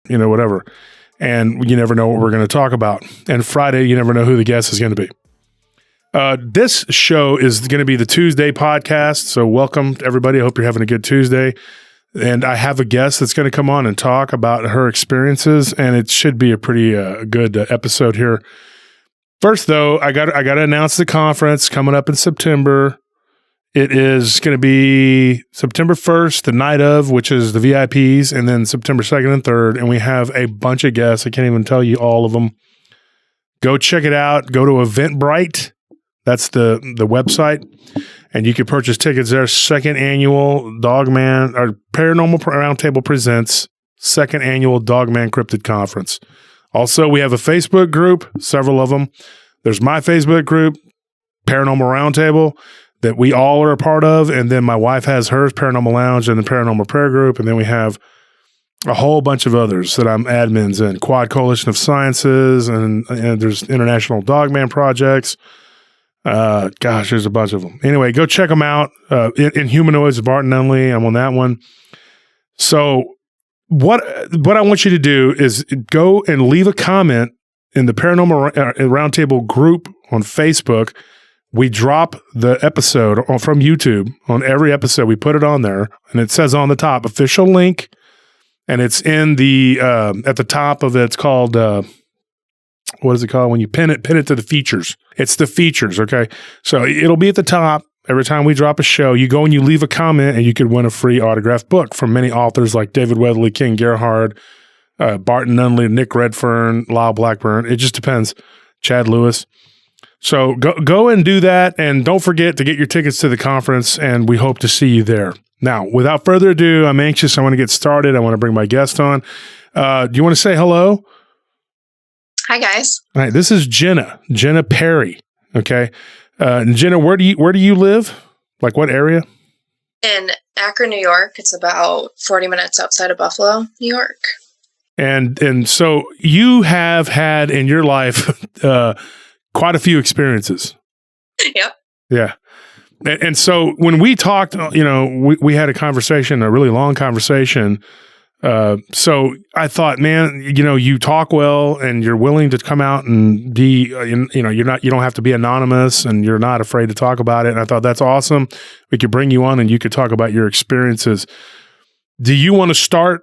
whatever. And you never know what we're going to talk about. And Friday, you never know who the guest is going to be. This show is going to be the Tuesday podcast. So welcome everybody. I hope you're having a good Tuesday. And I have a guest that's going to come on and talk about her experiences. And it should be a pretty good episode here. First, though, I got to announce the conference coming up in September. It is going to be September 1st, the night of, which is the VIPs, and then September 2nd and 3rd. And we have a bunch of guests. I can't even tell you all of them. Go check it out. Go to Eventbrite. That's the website. And you can purchase tickets there. Second annual Dogman, or Paranormal Roundtable Presents, second annual Dogman Cryptid Conference. Also, we have a Facebook group, several of them. There's my Facebook group, Paranormal Roundtable, that we all are a part of. And then my wife has hers, Paranormal Lounge, and the Paranormal Prayer Group. And then we have a whole bunch of others that I'm admins in. Quad Coalition of Sciences, and there's International Dogman Projects. There's a bunch of them. Anyway, go check them out. In Humanoids, Barton Nunley, I'm on that one. So what I want you to do is go and leave a comment in the Paranormal Roundtable group on Facebook. We drop the episode from YouTube on every episode. We put it on there, and it says on the top, official link, and it's in the at the top of it. It's called what is it called when you pin it to the features? It's the features, okay? So it'll be at the top every time we drop a show. You go and you leave a comment, and you could win a free autographed book from many authors like David Weatherly, King Gerhard, Barton Nunley, Nick Redfern, Lyle Blackburn. It just depends. Chad Lewis. So go and do that, and don't forget to get your tickets to the conference, and we hope to see you there. Now, without further ado, I'm anxious. I want to get started. I want to bring my guest on. Do you want to say hello? Hi, guys. All right, this is Jenna Perry. Okay, Jenna, where do you live? Like what area? In Akron, New York. It's about 40 minutes outside of Buffalo, New York. And so you have had in your life quite a few experiences. Yep. Yeah. And so when we talked, we had a really long conversation. So I thought, man, you talk well, and you're willing to come out and be, you don't have to be anonymous, and you're not afraid to talk about it. And I thought that's awesome. We could bring you on and you could talk about your experiences. Do you want to start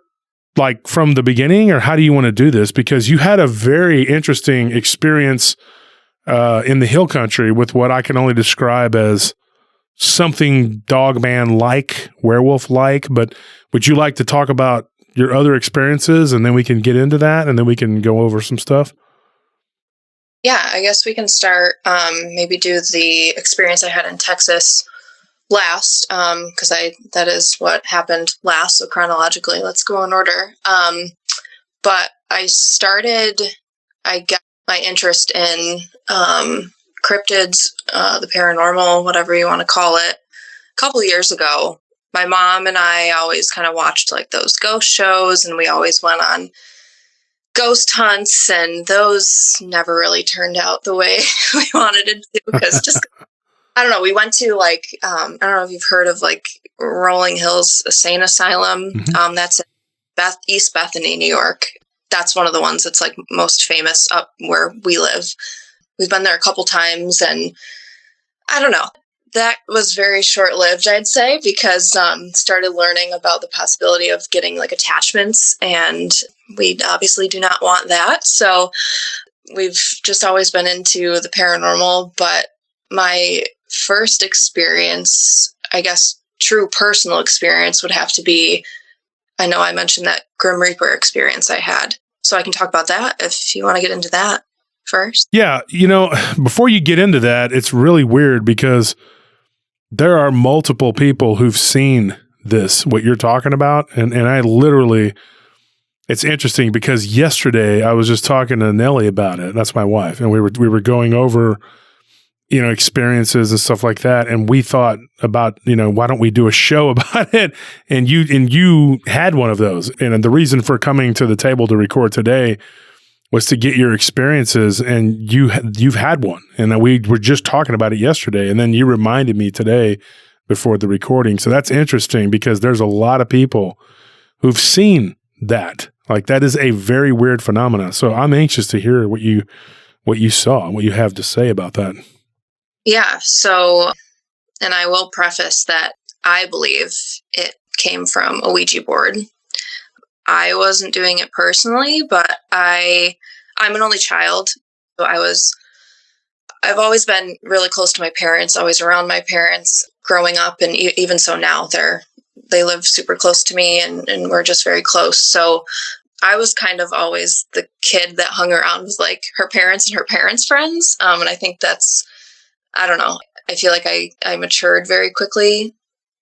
like from the beginning, or how do you want to do this? Because you had a very interesting experience in the hill country with what I can only describe as something Dogman-like, werewolf-like. But would you like to talk about your other experiences, and then we can get into that, and then we can go over some stuff? Yeah, I guess we can start, maybe do the experience I had in Texas last, because that is what happened last. So chronologically, let's go in order. But I got my interest in cryptids, the paranormal, whatever you want to call it, a couple of years ago. My mom and I always kind of watched like those ghost shows, and we always went on ghost hunts, and those never really turned out the way we wanted it to, because just, I don't know, we went to like, I don't know if you've heard of like Rolling Hills Insane Asylum. Mm-hmm. That's in East Bethany, New York. That's one of the ones that's like most famous up where we live. We've been there a couple times, and I don't know. That was very short-lived, I'd say, because started learning about the possibility of getting like attachments, and we obviously do not want that. So we've just always been into the paranormal, but my first experience, I guess true personal experience, would have to be, I know I mentioned that Grim Reaper experience I had. So I can talk about that if you want to get into that first. Yeah. Before you get into that, it's really weird because there are multiple people who've seen this, what you're talking about. And I literally, it's interesting because yesterday I was just talking to Nellie about it. That's my wife. And we were going over, experiences and stuff like that. And we thought about, why don't we do a show about it? And you had one of those. And the reason for coming to the table to record today was to get your experiences, and you've had one. And we were just talking about it yesterday, and then you reminded me today before the recording. So that's interesting because there's a lot of people who've seen that. Like that is a very weird phenomenon. So I'm anxious to hear what you saw and what you have to say about that. Yeah. So, and I will preface that I believe it came from a Ouija board. I wasn't doing it personally, but I'm an only child. So I've always been really close to my parents, always around my parents growing up. And even so now they live super close to me and we're just very close. So I was kind of always the kid that hung around with like her parents and her parents' friends. And I think I don't know. I feel like I matured very quickly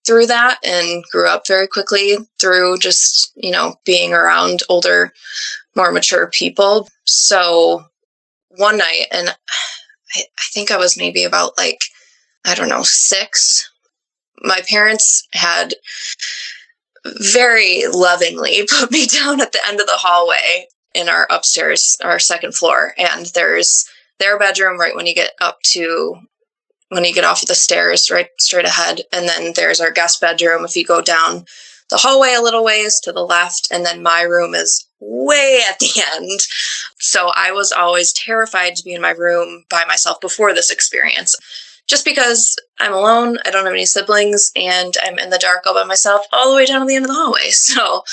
through that and grew up very quickly through just, being around older, more mature people. So one night, and I think I was maybe about 6. My parents had very lovingly put me down at the end of the hallway in our upstairs, our second floor. And there's their bedroom right when you get off of the stairs, right straight ahead. And then there's our guest bedroom. If you go down the hallway a little ways to the left, and then my room is way at the end. So I was always terrified to be in my room by myself before this experience, just because I'm alone, I don't have any siblings, and I'm in the dark all by myself all the way down to the end of the hallway. So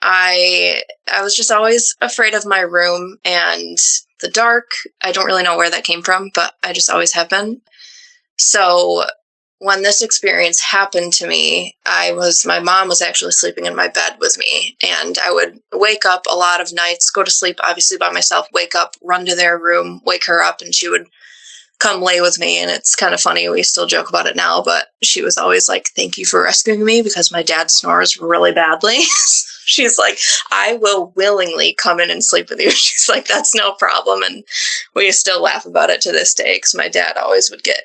I was just always afraid of my room and the dark. I don't really know where that came from, but I just always have been. So when this experience happened to me, my mom was actually sleeping in my bed with me, and I would wake up a lot of nights, go to sleep, obviously by myself, wake up, run to their room, wake her up, and she would come lay with me. And it's kind of funny. We still joke about it now, but she was always like, thank you for rescuing me, because my dad snores really badly. She's like, I will willingly come in and sleep with you. She's like, that's no problem. And we still laugh about it to this day, because my dad always would get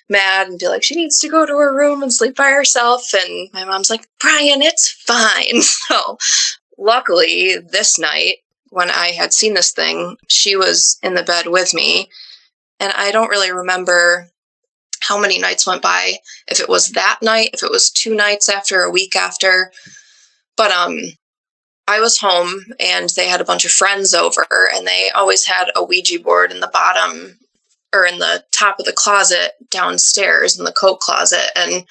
mad and be like, she needs to go to her room and sleep by herself. And my mom's like, Brian, it's fine. So luckily this night, when I had seen this thing, she was in the bed with me. And I don't really remember how many nights went by, if it was that night, if it was 2 nights after, a week after. But I was home and they had a bunch of friends over, and they always had a Ouija board in the bottom or in the top of the closet downstairs in the coat closet. And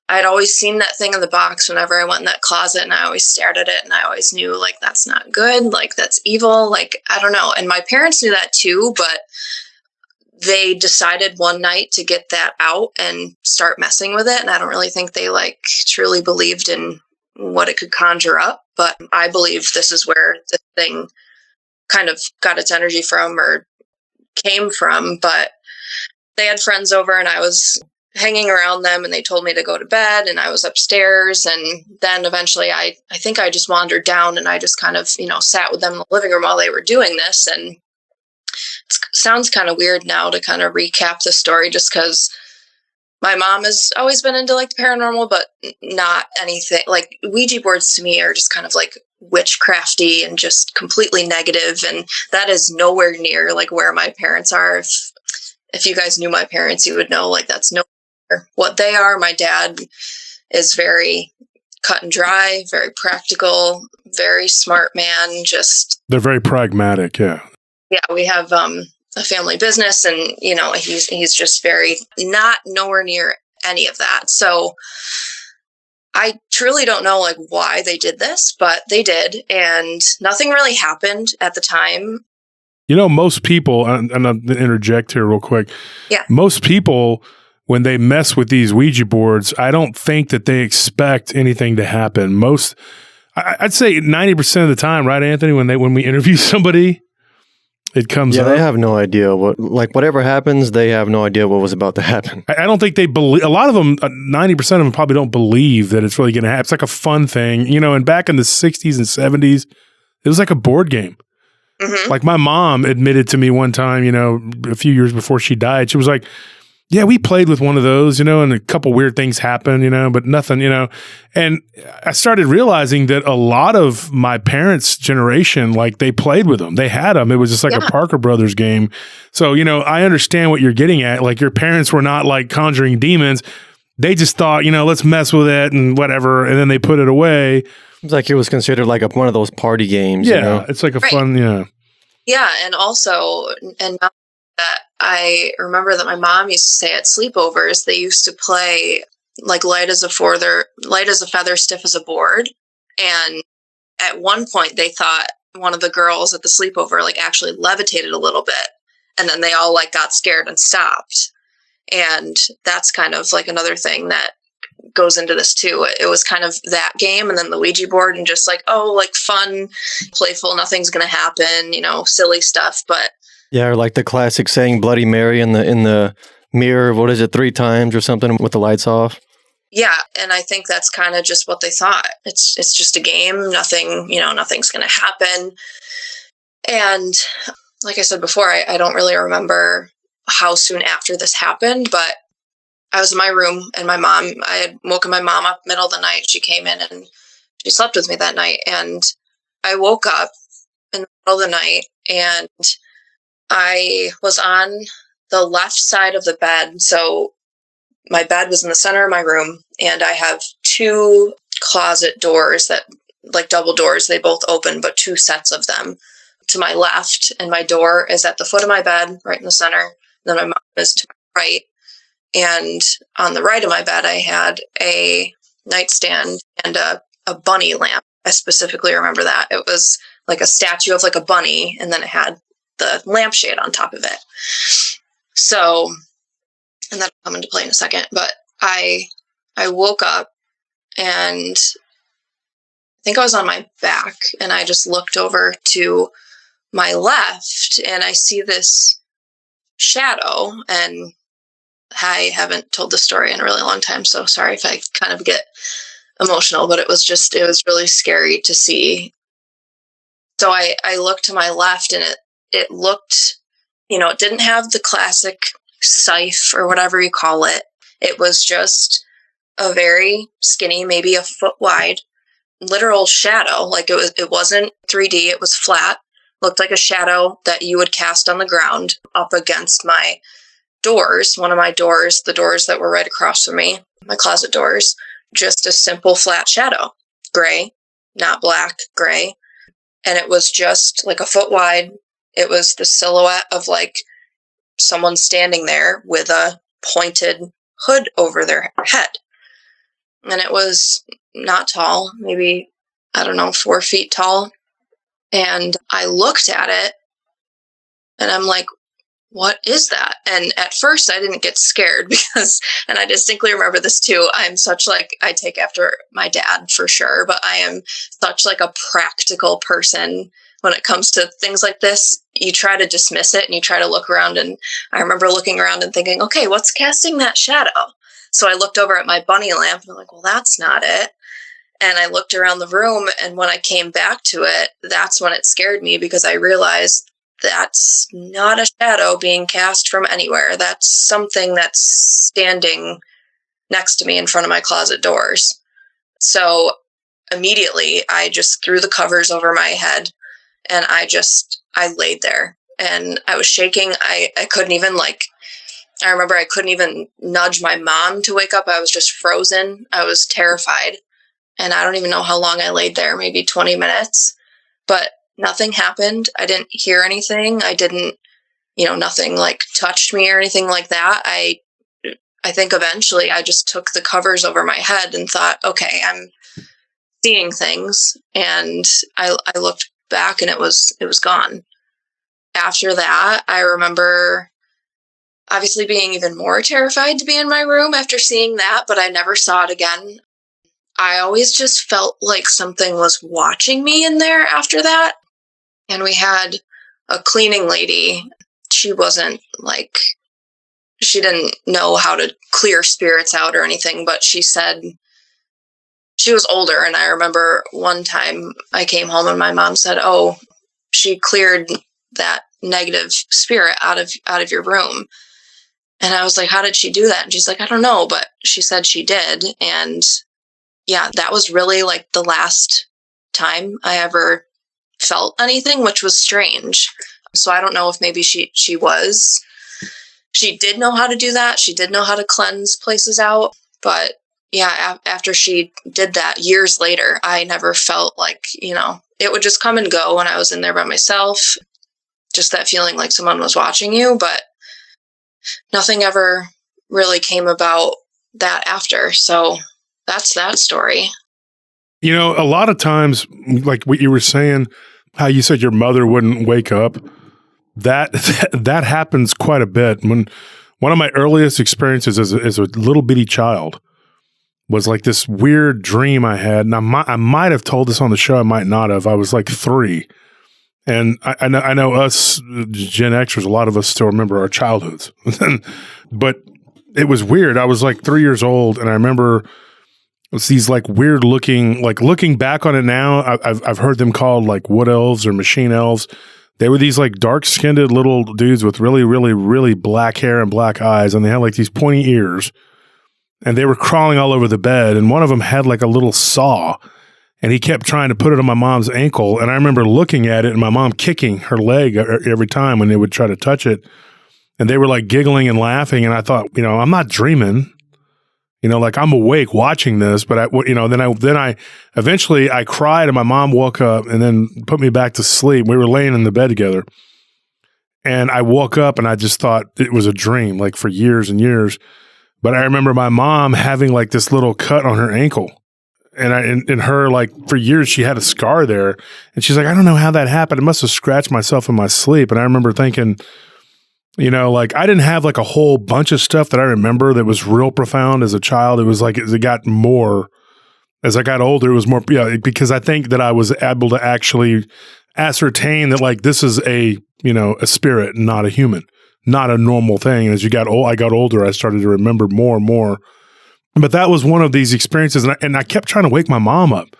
I'd always seen that thing in the box whenever I went in that closet, and I always stared at it, and I always knew, like, that's not good. Like, that's evil. Like, I don't know. And my parents knew that too, but they decided one night to get that out and start messing with it. And I don't really think they truly believed in what it could conjure up. But I believe this is where the thing kind of got its energy from or came from. But they had friends over, and I was hanging around them, and they told me to go to bed, and I was upstairs. And then eventually I think I just wandered down, and I just kind of, sat with them in the living room while they were doing this. And it sounds kind of weird now to kind of recap the story, just because my mom has always been into the paranormal, but not anything like Ouija boards to me are just kind of witchcrafty and just completely negative. And that is nowhere near where my parents are. If you guys knew my parents, you would know that's nowhere what they are. My dad is very cut and dry, very practical, very smart man. They're very pragmatic. Yeah. Yeah, we have a family business, and he's just very not nowhere near any of that. So I truly don't know why they did this, but they did, and nothing really happened at the time. Most people, and I'm going to interject here real quick. Yeah. Most people, when they mess with these Ouija boards, I don't think that they expect anything to happen. I'd say 90% of the time, right, Anthony? When we interview somebody, it comes up. They have no idea whatever happens, they have no idea what was about to happen. I don't think they believe, a lot of them, 90% of them probably don't believe that it's really going to happen. It's like a fun thing, and back in the 60s and 70s, it was like a board game. Mm-hmm. Like my mom admitted to me one time, a few years before she died, she was like, yeah, we played with one of those, and a couple weird things happened, but nothing, and I started realizing that a lot of my parents' generation, they played with them. They had them. It was just like a Parker Brothers game. So, I understand what you're getting at. Your parents were not conjuring demons. they just thought, let's mess with it and whatever. And then they put it away. It's like it was considered like one of those party games. Yeah. It's like a fun, yeah. Yeah. And also, and now that I remember that my mom used to say at sleepovers, they used to play like light as a feather, stiff as a board. And at one point they thought one of the girls at the sleepover like actually levitated a little bit. And then they all like got scared and stopped. And that's kind of like another thing that goes into this too. It was kind of that game and then the Ouija board and just like, oh, like fun, playful, nothing's going to happen, silly stuff. But yeah, or like the classic saying Bloody Mary in the mirror, 3 times or something with the lights off. Yeah. And I think that's kind of just what they thought. It's just a game. Nothing, nothing's going to happen. And like I said before, I don't really remember how soon after this happened, but I was in my room and I had woken my mom up middle of the night. She came in and she slept with me that night. And I woke up in the middle of the night and I was on the left side of the bed. So my bed was in the center of my room and I have 2 closet doors that like double doors. They both open, but 2 sets of them to my left. And my door is at the foot of my bed, right in the center. Then my mom is to my right. And on the right of my bed, I had a nightstand and a bunny lamp. I specifically remember that. It was like a statue of like a bunny. And then it had the lampshade on top of it. So, and that'll come into play in a second, but I woke up and I think I was on my back and I just looked over to my left and I see this shadow, and I haven't told the story in a really long time, so sorry if I kind of get emotional, but it was really scary to see. So I looked to my left and it looked, it didn't have the classic scythe or whatever you call it. It was just a very skinny, maybe a foot wide, literal shadow. Like it wasn't 3D, it was flat. Looked like a shadow that you would cast on the ground up against my doors. One of my doors, the doors that were right across from me, my closet doors, just a simple flat shadow. Gray, not black, gray. And it was just like a foot wide. It was the silhouette of like someone standing there with a pointed hood over their head. And it was not tall, maybe, 4 feet tall. And I looked at it and I'm like, what is that? And at first I didn't get scared because, and I distinctly remember this too, I'm such like, I take after my dad for sure, but I am such like a practical person when it comes to things like this. You try to dismiss it and you try to look around, and I remember looking around and thinking, okay, what's casting that shadow? So I looked over at my bunny lamp and I'm like, well, that's not it. And I looked around the room, and when I came back to it, that's when it scared me because I realized that's not a shadow being cast from anywhere. That's something that's standing next to me in front of my closet doors. So immediately I just threw the covers over my head and I laid there and I was shaking. I couldn't even I remember I couldn't even nudge my mom to wake up. I was just frozen. I was terrified. And I don't even know how long I laid there, maybe 20 minutes, but nothing happened. I didn't hear anything. I didn't, nothing like touched me or anything like that. I think eventually I just took the covers over my head and thought, okay, I'm seeing things. And I looked back and it was gone. After that, I remember obviously being even more terrified to be in my room after seeing that, but I never saw it again. I always just felt like something was watching me in there after that. And we had a cleaning lady. She didn't know how to clear spirits out or anything, but she said she was older. And I remember one time I came home and my mom said, oh, she cleared that negative spirit out of your room. And I was like, how did she do that? And she's like, I don't know, but she said she did. And yeah, that was really like the last time I ever felt anything, which was strange. So I don't know if maybe she did know how to do that. She did know how to cleanse places out, But yeah, after she did that years later, I never felt like, it would just come and go when I was in there by myself. Just that feeling like someone was watching you, but nothing ever really came about that after. So that's that story. A lot of times, like what you were saying, how you said your mother wouldn't wake up, that happens quite a bit. When one of my earliest experiences as a little bitty child was like this weird dream I had, and I might have told this on the show, I might not have. I was like 3, and I know us Gen Xers, a lot of us still remember our childhoods, but it was weird. I was like 3 years old, and I remember it's these like weird looking, like looking back on it now, I've heard them called like wood elves or machine elves. They were these like dark skinned little dudes with really, really, really black hair and black eyes. And they had like these pointy ears, and they were crawling all over the bed. And one of them had like a little saw, and he kept trying to put it on my mom's ankle. And I remember looking at it and my mom kicking her leg every time when they would try to touch it. And they were like giggling and laughing. And I thought, I'm not dreaming. Like I'm awake watching this, but then I eventually cried, and my mom woke up and then put me back to sleep. We were laying in the bed together, and I woke up and I just thought it was a dream, like for years and years. But I remember my mom having like this little cut on her ankle, and her, like for years she had a scar there, and she's like, I don't know how that happened. I must have scratched myself in my sleep. And I remember thinking, like I didn't have like a whole bunch of stuff that I remember that was real profound as a child. It was like, as it got more, as I got older, it was more, because I think that I was able to actually ascertain that like, this is a spirit, not a human, not a normal thing. And as I got older, I started to remember more and more. But that was one of these experiences. And I kept trying to wake my mom up.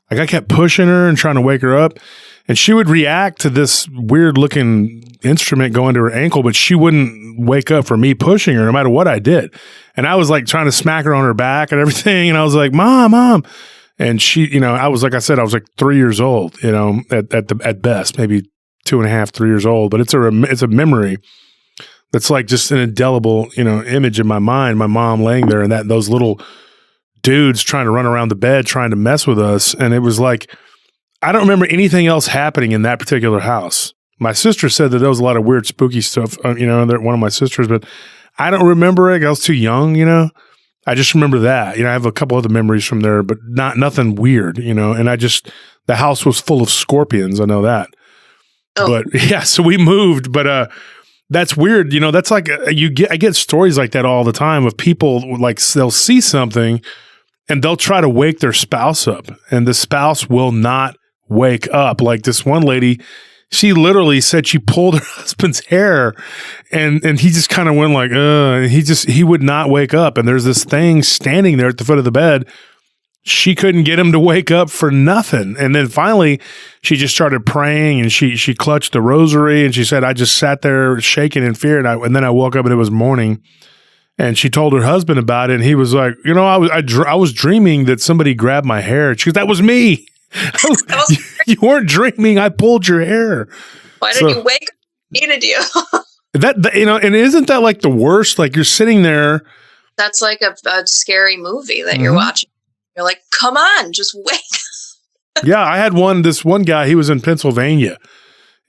Like I kept pushing her and trying to wake her up. And she would react to this weird looking instrument going to her ankle, but she wouldn't wake up for me pushing her no matter what I did. And I was like trying to smack her on her back and everything. And I was like, Mom. And she, I was, like I said, I was like 3 years old, at best, maybe 2.5, 3 years old. But it's a memory that's like just an indelible, image in my mind. My mom laying there and those little dudes trying to run around the bed, trying to mess with us. And it was like, I don't remember anything else happening in that particular house. My sister said that there was a lot of weird, spooky stuff, one of my sisters, but I don't remember it. I was too young, I just remember that. I have a couple other memories from there, but nothing weird, and the house was full of scorpions. I know that. Oh. But yeah, so we moved, but that's weird. That's like, I get stories like that all the time of people, like they'll see something and they'll try to wake their spouse up, and the spouse will not wake up. Like this one lady, she literally said she pulled her husband's hair, and he just kind of went like, and he would not wake up. And there's this thing standing there at the foot of the bed. She couldn't get him to wake up for nothing. And then finally she just started praying, and she clutched the rosary, and she said, I just sat there shaking in fear. And then I woke up and it was morning, and she told her husband about it. And he was like, I was dreaming that somebody grabbed my hair. She goes, that was me. You weren't dreaming. I pulled your hair. Why did you wake up? I needed you. And isn't that like the worst? Like you're sitting there. That's like a scary movie that you're watching. You're like, come on, just wake up. Yeah, I had this one guy, he was in Pennsylvania,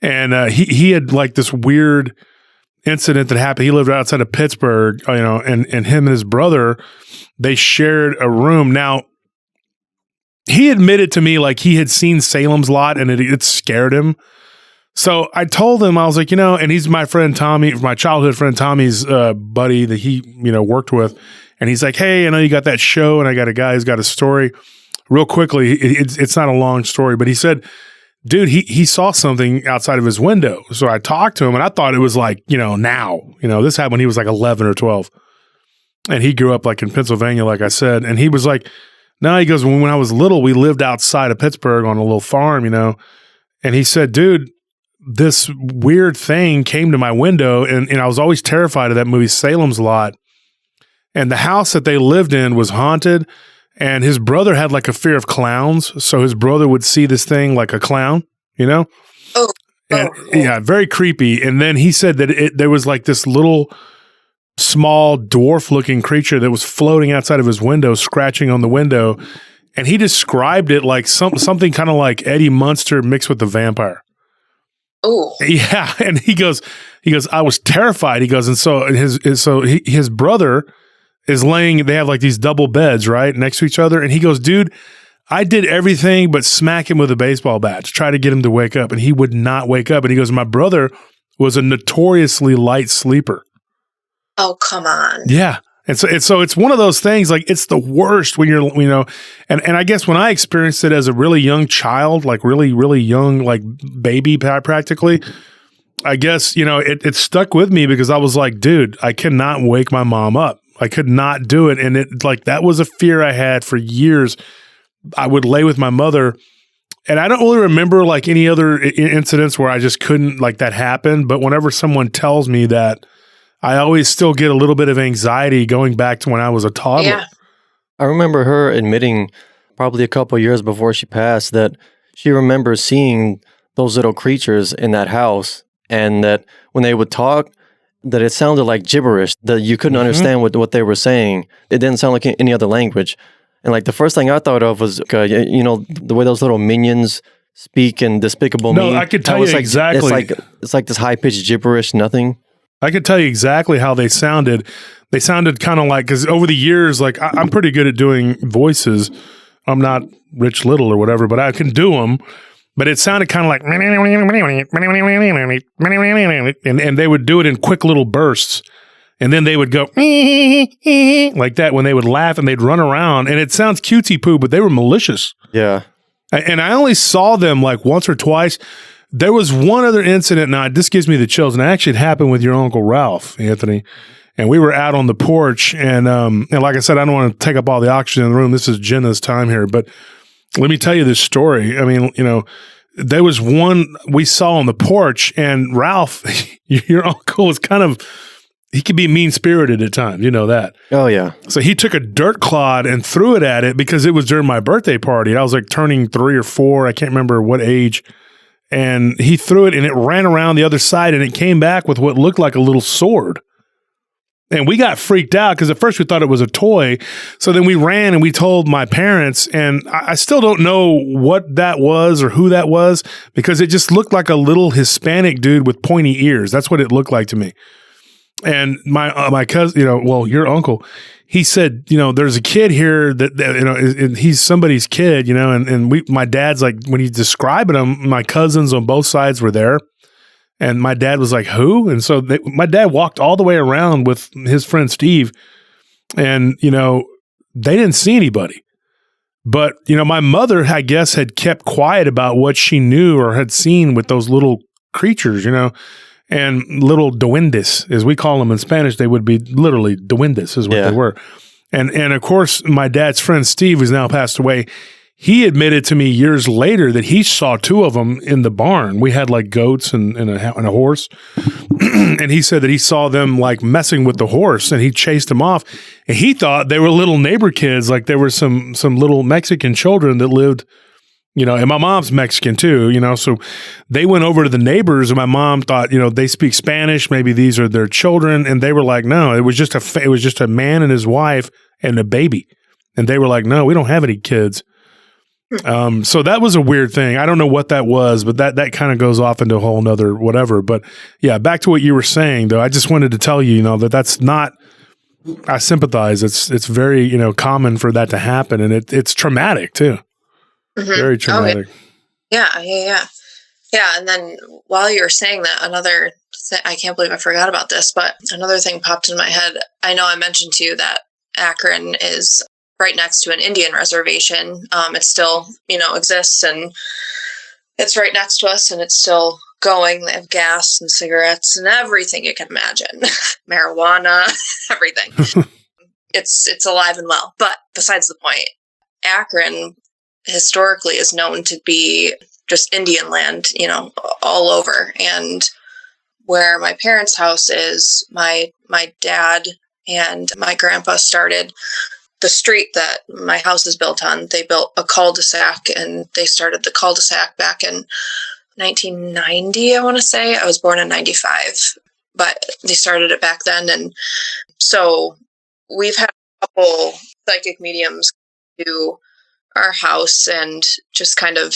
and he had like this weird incident that happened. He lived outside of Pittsburgh, and him and his brother, they shared a room. Now, he admitted to me like he had seen Salem's Lot and it scared him. So I told him, I was like, and he's my friend Tommy, my childhood friend Tommy's buddy that he, worked with. And he's like, hey, I know you got that show, and I got a guy who's got a story. Real quickly, it's not a long story, but he said, dude, he saw something outside of his window. So I talked to him, and I thought it was like, now. This happened when he was like 11 or 12. And he grew up like in Pennsylvania, like I said. And he was like, no, he goes, when I was little, we lived outside of Pittsburgh on a little farm, And he said, dude, this weird thing came to my window, and I was always terrified of that movie, Salem's Lot. And the house that they lived in was haunted, and his brother had like a fear of clowns. So his brother would see this thing like a clown, Oh. Yeah, very creepy. And then he said that there was like this little small dwarf-looking creature that was floating outside of his window, scratching on the window. And he described it like something kind of like Eddie Munster mixed with the vampire. Oh, yeah. And he goes, I was terrified. He goes, and so his brother is laying. They have like these double beds right next to each other, and he goes, dude, I did everything but smack him with a baseball bat to try to get him to wake up, and he would not wake up. And he goes, my brother was a notoriously light sleeper. Oh, come on. Yeah. And so it's one of those things, like it's the worst when you're, and I guess when I experienced it as a really young child, like really, really young, like baby practically, I guess, it stuck with me because I was like, dude, I cannot wake my mom up. I could not do it. And it like, that was a fear I had for years. I would lay with my mother, and I don't really remember like any other incidents where I just couldn't like that happen. But whenever someone tells me that, I always still get a little bit of anxiety going back to when I was a toddler. Yeah. I remember her admitting probably a couple of years before she passed that she remembers seeing those little creatures in that house, and that when they would talk, that it sounded like gibberish, that you couldn't understand what they were saying. It didn't sound like any other language. And like the first thing I thought of was, the way those little minions speak in Despicable Me. No, I could tell you like, exactly. It's like this high-pitched gibberish, nothing. I could tell you exactly how they sounded. They sounded kind of like, because over the years, like I'm pretty good at doing voices. I'm not Rich Little or whatever, but I can do them. But it sounded kind of like, and they would do it in quick little bursts. And then they would go like that when they would laugh, and they'd run around. And it sounds cutesy poo, but they were malicious. Yeah. And I only saw them like once or twice. There was one other incident. Now, this gives me the chills, and actually it happened with your Uncle Ralph, Anthony. And we were out on the porch, and like I said, I don't want to take up all the oxygen in the room. This is Jenna's time here, but let me tell you this story. I mean, there was one we saw on the porch, and Ralph, your uncle, was kind of, he could be mean-spirited at times. You know that. Oh, yeah. So he took a dirt clod and threw it at it because it was during my birthday party. I was like turning 3 or 4. I can't remember what age. And he threw it, and it ran around the other side, and it came back with what looked like a little sword. And we got freaked out because at first we thought it was a toy. So then we ran and we told my parents, and I still don't know what that was or who that was, because it just looked like a little Hispanic dude with pointy ears. That's what it looked like to me. And my cousin, your uncle, he said, there's a kid here that he's somebody's kid, and my dad's like, when he's describing him, my cousins on both sides were there. And my dad was like, who? And so my dad walked all the way around with his friend Steve, and, they didn't see anybody. But, my mother, I guess, had kept quiet about what she knew or had seen with those little creatures, and little duendes, as we call them in Spanish. They would be literally duendes is what they were. And of course, my dad's friend Steve, who's now passed away, he admitted to me years later that he saw 2 of them in the barn. We had like goats and a horse. And he said that he saw them like messing with the horse, and he chased them off. And he thought they were little neighbor kids. Like there were some little Mexican children that lived, and my mom's Mexican too, so they went over to the neighbors, and my mom thought, they speak Spanish. Maybe these are their children. And they were like, no, it was just a man and his wife and a baby. And they were like, no, we don't have any kids. So that was a weird thing. I don't know what that was, but that kind of goes off into a whole nother whatever. But yeah, back to what you were saying though. I just wanted to tell you, that's not, I sympathize. It's very, common for that to happen, and it's traumatic too. Mm-hmm. Very traumatic. Oh, yeah. And then while you were saying that, I can't believe I forgot about this, but another thing popped in my head. I know I mentioned to you that Akron is right next to an Indian reservation. It still, exists, and it's right next to us, and it's still going. They have gas and cigarettes and everything you can imagine. Marijuana, everything. It's alive and well. But besides the point, Akron historically is known to be just Indian land, all over. And where my parents' house is, my dad and my grandpa started the street that my house is built on. They built a cul-de-sac, and they started the cul-de-sac back in 1990, I want to say. I was born in 95, but they started it back then. And So we've had a couple psychic mediums to our house and just kind of,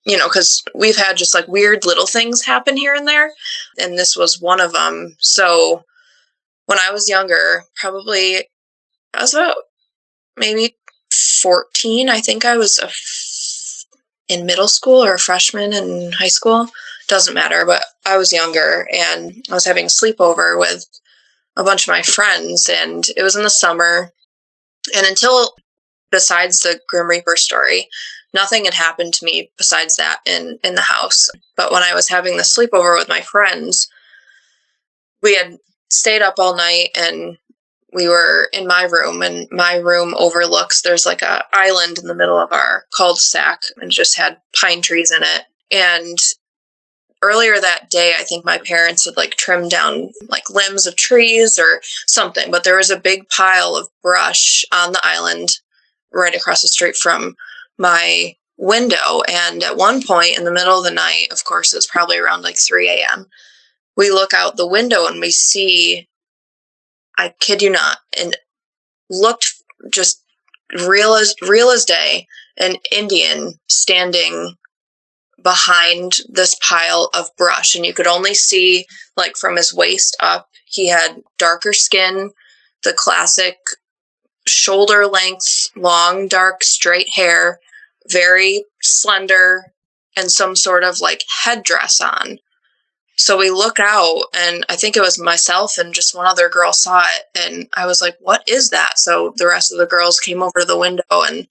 because we've had just like weird little things happen here and there. And this was one of them. So when I was younger, I was about maybe 14. I think I was in middle school or a freshman in high school. Doesn't matter, but I was younger and I was having a sleepover with a bunch of my friends, and it was in the summer. And besides the Grim Reaper story, nothing had happened to me besides that in the house. But when I was having the sleepover with my friends, we had stayed up all night and we were in my room, and my room overlooks, there's like a island in the middle of our cul-de-sac and just had pine trees in it. And earlier that day, I think my parents had like trimmed down like limbs of trees or something, but there was a big pile of brush on the island right across the street from my window. And at one point in the middle of the night, of course, it was probably around like 3 a.m., we look out the window and we see, I kid you not, and looked just real as day, an Indian standing behind this pile of brush. And you could only see like from his waist up. He had darker skin, the classic shoulder length, long, dark, straight hair, very slender, and some sort of like headdress on. So we look out, and I think it was myself and just one other girl saw it. And I was like, what is that? So the rest of the girls came over to the window and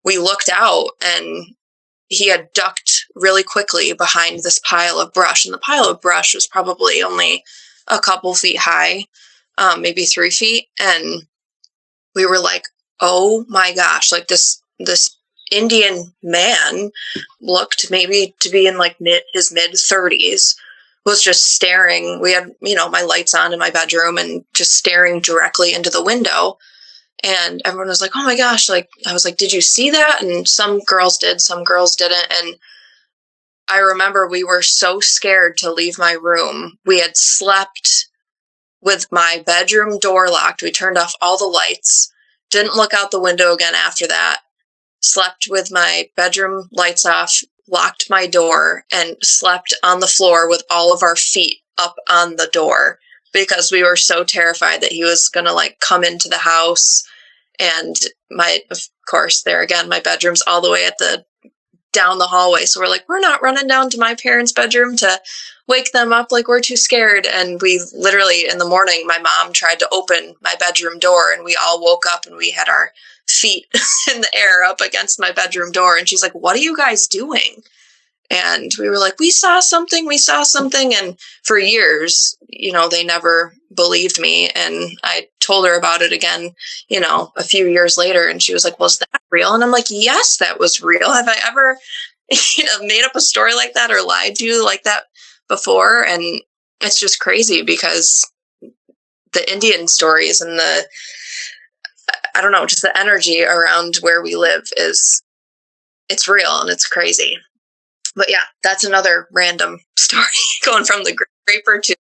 we looked out, and he had ducked really quickly behind this pile of brush. And the pile of brush was probably only a couple feet high, maybe 3 feet. And we were like, oh my gosh, like this Indian man looked maybe to be in like his mid 30s, was just staring. We had, my lights on in my bedroom and just staring directly into the window. And everyone was like, oh my gosh, like, I was like, did you see that? And some girls did, some girls didn't. And I remember we were so scared to leave my room. We had slept with my bedroom door locked. We turned off all the lights, didn't look out the window again after that, slept with my bedroom lights off, locked my door, and slept on the floor with all of our feet up on the door because we were so terrified that he was going to like come into the house. And of course, there again, my bedroom's all the way down the hallway. So we're like, we're not running down to my parents' bedroom to wake them up. Like, we're too scared. And we literally in the morning, my mom tried to open my bedroom door and we all woke up and we had our feet in the air up against my bedroom door. And she's like, what are you guys doing? And we were like, we saw something. And for years, they never believed me. And I told her about it again, a few years later. And she was like, was that real? And I'm like, yes, that was real. Have I ever, made up a story like that or lied to you like that before? And it's just crazy because the Indian stories and just the energy around where we live it's real and it's crazy. But yeah, that's another random story going from the Grim Reaper to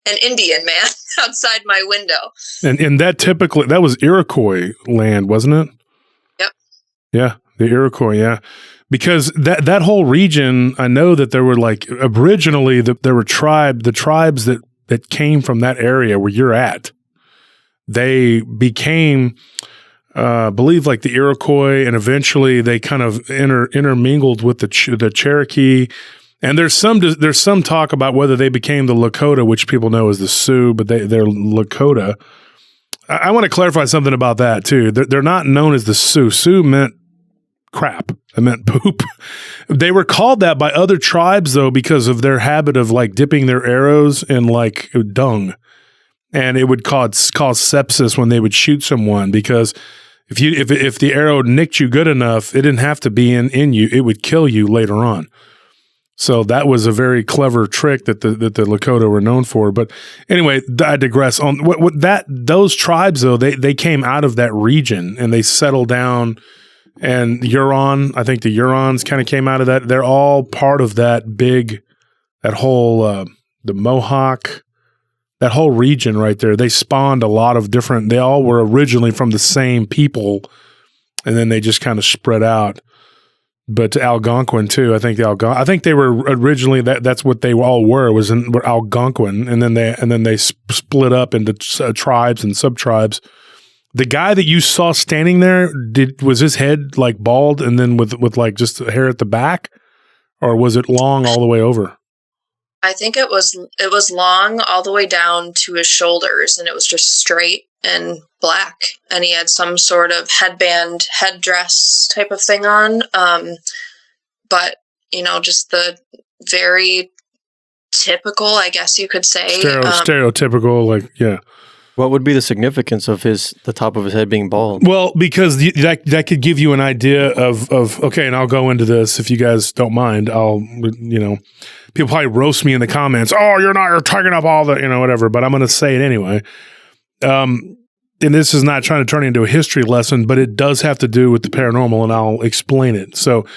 an Indian man outside my window. And that was Iroquois land, wasn't it? Yep. Yeah, the Iroquois, yeah. Because that whole region, I know that there were like originally there were the tribes that came from that area where you're at. They became I believe like the Iroquois, and eventually they kind of intermingled with the Cherokee. And there's some talk about whether they became the Lakota, which people know as the Sioux, but they're Lakota. I want to clarify something about that too. They're not known as the Sioux. Sioux meant crap. It meant poop. They were called that by other tribes though because of their habit of like dipping their arrows in like dung, and it would cause sepsis when they would shoot someone because if the arrow nicked you good enough, it didn't have to be in you; it would kill you later on. So that was a very clever trick that the Lakota were known for. But anyway, I digress. On those tribes though, they came out of that region and they settled down. And Huron, I think the Hurons kind of came out of that. They're all part of that whole the Mohawk. that whole region right there, they spawned a lot of different, they all were originally from the same people, and then they just kind of spread out. But Algonquin too, I think they were originally, that's what they all were Algonquin, and then they split up into tribes and sub-tribes. The guy that you saw standing there, was his head like bald and then with like just hair at the back, or was it long all the way over? I think it was long all the way down to his shoulders, and it was just straight and black, and he had some sort of headdress type of thing on. But just the very typical, I guess you could say, stereotypical, like, yeah. What would be the significance of the top of his head being bald? Well, because that could give you an idea of okay, and I'll go into this if you guys don't mind. People probably roast me in the comments. Oh, you're taking up all the, whatever, but I'm going to say it anyway. And this is not trying to turn into a history lesson, but it does have to do with the paranormal, and I'll explain it. So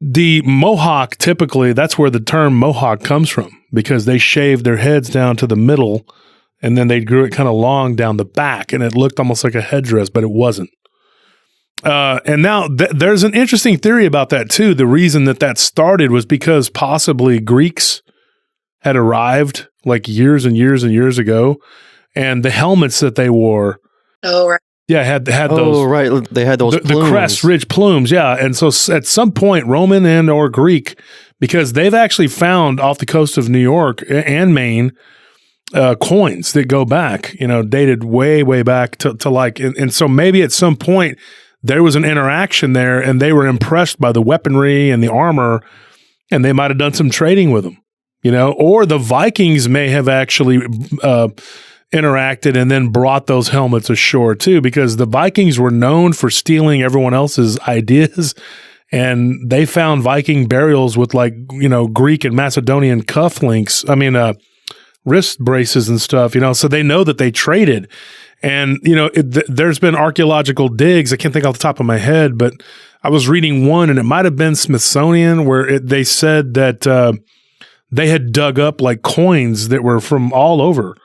the Mohawk, typically, that's where the term Mohawk comes from, because they shaved their heads down to the middle, and then they grew it kind of long down the back, and it looked almost like a headdress, but it wasn't. And now there's an interesting theory about that too. The reason that started was because possibly Greeks had arrived like years and years and years ago, and the helmets that they wore. Oh, right. Yeah, had those. Oh, right. They had those the crest ridge plumes. Yeah, and so at some point, Roman and or Greek, because they've actually found off the coast of New York and Maine, coins that go back, dated way, way back to like, and so maybe at some point there was an interaction there, and they were impressed by the weaponry and the armor, and they might have done some trading with them, or the Vikings may have actually interacted and then brought those helmets ashore too, because the Vikings were known for stealing everyone else's ideas. And they found Viking burials with like, Greek and Macedonian cufflinks. Wrist braces and stuff, so they know that they traded. And, there's been archaeological digs. I can't think off the top of my head, but I was reading one, and it might have been Smithsonian, where they said that they had dug up like coins that were from all over,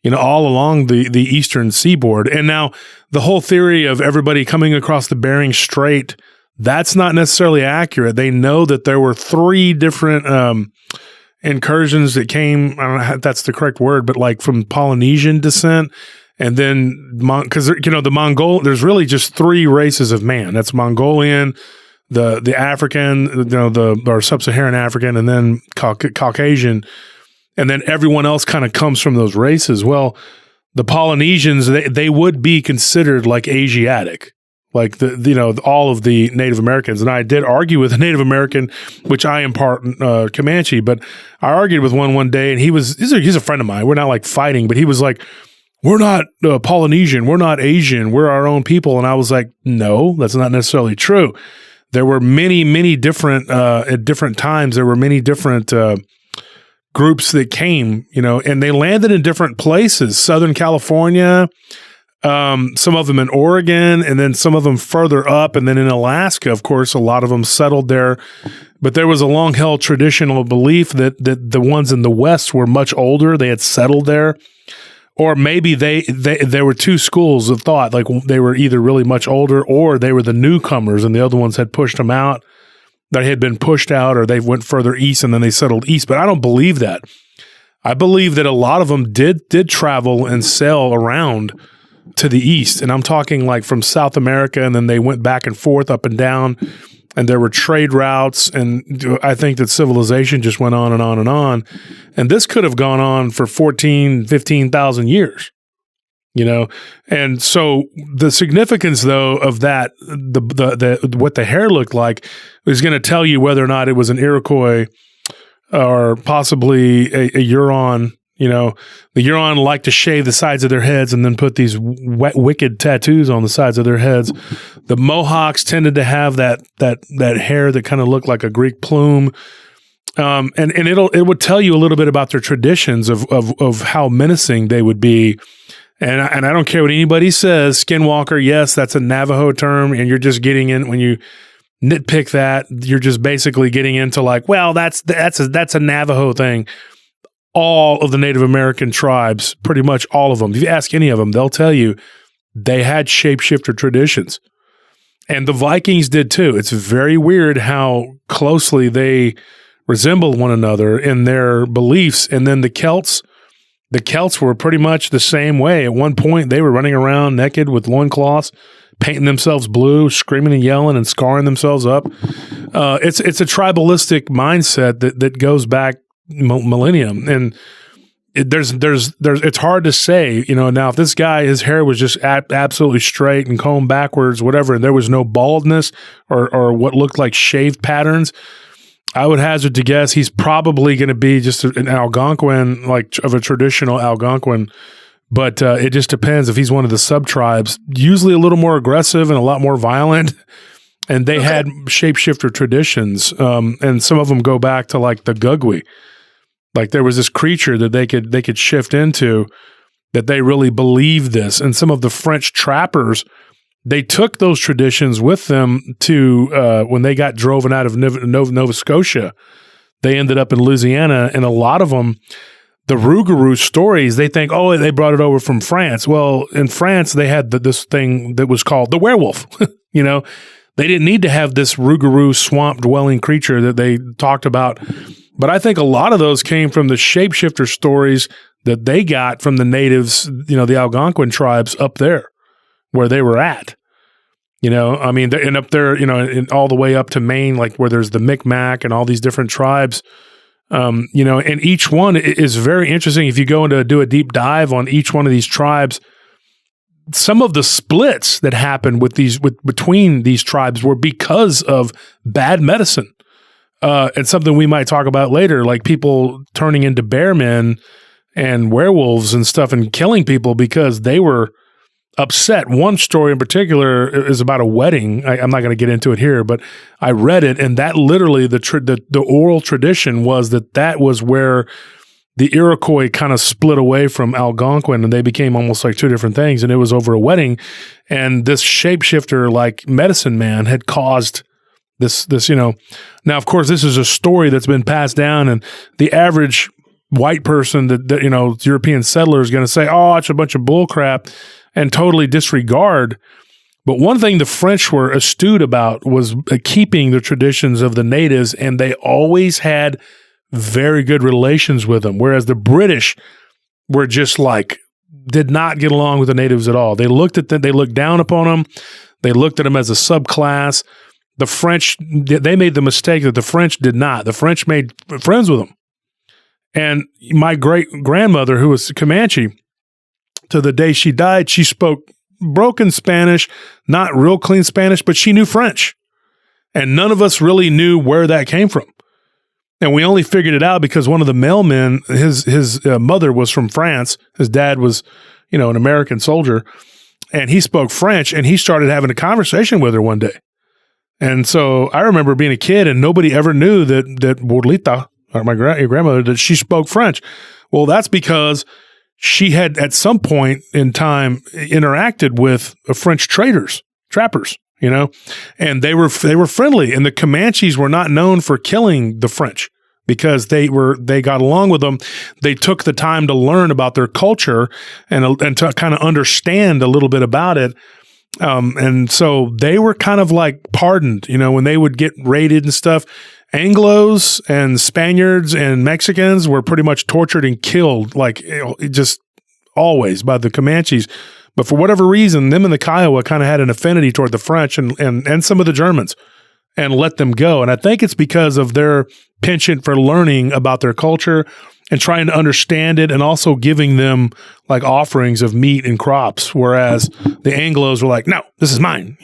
all along the eastern seaboard. And now the whole theory of everybody coming across the Bering Strait, that's not necessarily accurate. They know that there were 3 different incursions that came, I don't know if that's the correct word, but like from Polynesian descent. And then, because, the Mongol, there's really just 3 races of man. That's Mongolian, the African, or sub-Saharan African, and then Caucasian. And then everyone else kind of comes from those races. Well, the Polynesians, they would be considered like Asiatic, like all of the Native Americans. And I did argue with a Native American, which I am part Comanche, but I argued with one day, and he's a friend of mine. We're not like fighting, but he was like, we're not Polynesian, we're not Asian, we're our own people. And I was like, no, that's not necessarily true. There were many, many different, at different times, there were many different groups that came, and they landed in different places. Southern California, some of them in Oregon, and then some of them further up, and then in Alaska, of course, a lot of them settled there. But there was a long-held traditional belief that the ones in the West were much older. They had settled there. Or maybe there were 2 schools of thought, like they were either really much older, or they were the newcomers, and the other ones had pushed them out. They had been pushed out, or they went further east and then they settled east. But I don't believe that. I believe that a lot of them did travel and sail around to the east. And I'm talking like from South America, and then they went back and forth, up and down, and there were trade routes. And I think that civilization just went on and on and on. And this could have gone on for 15,000 years. And so the significance though of that, the what the hair looked like is going to tell you whether or not it was an Iroquois or possibly a Huron. The Huron like to shave the sides of their heads and then put these wicked tattoos on the sides of their heads. The Mohawks tended to have that hair that kind of looked like a Greek plume. And it would tell you a little bit about their traditions of how menacing they would be. And I don't care what anybody says, Skinwalker, yes, that's a Navajo term, and you're just getting in, when you nitpick that, you're just basically getting into like, well, that's a Navajo thing. all of the Native American tribes, pretty much all of them, if you ask any of them, they'll tell you they had shapeshifter traditions. And the Vikings did too. It's very weird how closely they resemble one another in their beliefs. And then the Celts were pretty much the same way. At one point, they were running around naked with loincloths, painting themselves blue, screaming and yelling and scarring themselves up. It's a tribalistic mindset that goes back millennium. And it's hard to say, now if this guy, his hair was just absolutely straight and combed backwards, whatever, and there was no baldness or what looked like shaved patterns, I would hazard to guess he's probably going to be just an Algonquin, like of a traditional Algonquin. But it just depends if he's one of the sub-tribes, usually a little more aggressive and a lot more violent. And they had shapeshifter traditions. And some of them go back to like the Gugwi. Like there was this creature that they could shift into that they really believed this. And some of the French trappers, they took those traditions with them to when they got driven out of Nova Scotia. They ended up in Louisiana, and a lot of them, the Rougarou stories, they think, oh, they brought it over from France. Well, in France, they had this thing that was called the werewolf. They didn't need to have this Rougarou swamp-dwelling creature that they talked about. But I think a lot of those came from the shapeshifter stories that they got from the natives, the Algonquin tribes up there where they were at. And up there, and all the way up to Maine, like where there's the Micmac and all these different tribes, and each one is very interesting. If you go into do a deep dive on each one of these tribes, some of the splits that happened between these tribes were because of bad medicine. And something we might talk about later, like people turning into bear men and werewolves and stuff and killing people because they were upset. One story in particular is about a wedding. I'm not going to get into it here, but I read it, and that literally the oral tradition was that was where the Iroquois kind of split away from Algonquin, and they became almost like two different things. And it was over a wedding, and this shapeshifter, like medicine man, had caused this. Now, of course, this is a story that's been passed down, and the average white person that European settler is going to say, oh, it's a bunch of bull crap, and totally disregard. But one thing the French were astute about was keeping the traditions of the natives, and they always had very good relations with them, whereas the British were just did not get along with the natives at all. They looked at them, they looked down upon them, they looked at them as a subclass. The French, they made the mistake that the French did not. The French made friends with them. And my great-grandmother, who was Comanche, to the day she died, she spoke broken Spanish, not real clean Spanish, but she knew French. And none of us really knew where that came from. And we only figured it out because one of the mailmen, his mother was from France. His dad was, an American soldier. And he spoke French, and he started having a conversation with her one day. And so I remember being a kid, and nobody ever knew that Borlita, or my grandmother, that she spoke French. Well, that's because she had at some point in time interacted with French trappers, and they were friendly. And the Comanches were not known for killing the French because they got along with them. They took the time to learn about their culture and to kind of understand a little bit about it. And so they were kind of like pardoned, when they would get raided and stuff. Anglos and Spaniards and Mexicans were pretty much tortured and killed, just always by the Comanches. But for whatever reason, them and the Kiowa kind of had an affinity toward the French and some of the Germans and let them go. And I think it's because of their penchant for learning about their culture and trying to understand it, and also giving them like offerings of meat and crops, whereas the Anglos were like, no, this is mine,